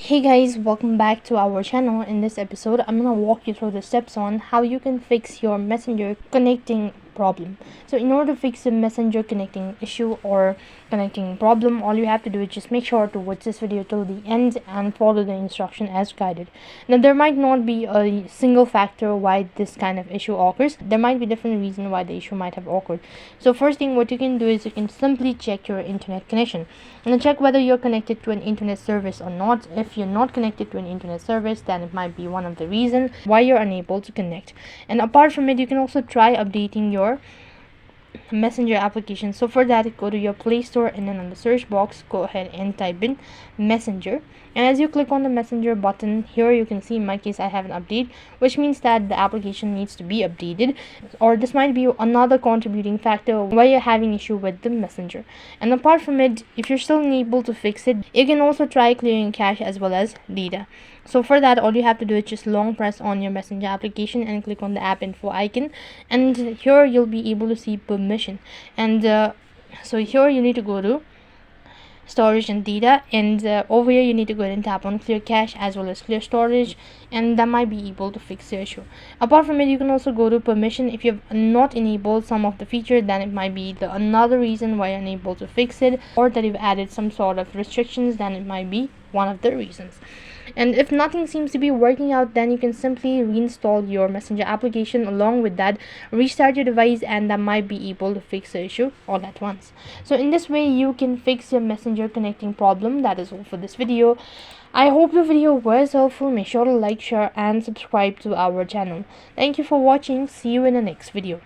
Hey guys, welcome back to our channel. In this episode, I'm gonna walk you through the steps on how you can fix your messenger connecting problem. So in order to fix the messenger connecting issue or connecting problem, all you have to do is just make sure to watch this video till the end and follow the instruction as guided. Now there might not be a single factor why this kind of issue occurs. There might be different reasons why the issue might have occurred. So first thing what you can do is you can simply check your internet connection and check whether you're connected to an internet service or not. If you're not connected to an internet service, then it might be one of the reasons why you're unable to connect. And apart from it, you can also try updating your messenger application. So for that, go to your Play Store and then on the search box go ahead and type in messenger, and as you click on the messenger button here, you can see in my case I have an update, which means that the application needs to be updated, or this might be another contributing factor why you're having issue with the messenger. And apart from it, if you're still unable to fix it, you can also try clearing cache as well as data. So for that, all you have to do is just long press on your messenger application and click on the app info icon, and here you'll be able to see permission. And so here you need to go to storage and data, and over here you need to go ahead and tap on clear cache as well as clear storage, and that might be able to fix the issue. Apart from it, you can also go to permission. If you have not enabled some of the feature, then it might be another reason why you're unable to fix it, or that you've added some sort of restrictions, then it might be one of the reasons. And if nothing seems to be working out, then you can simply reinstall your messenger application. Along with that, restart your device, and that might be able to fix the issue all at once. So in this way you can fix your messenger connecting problem. That is all for this video. I hope the video was helpful. Make sure to like, share and subscribe to our channel. Thank you for watching. See you in the next video.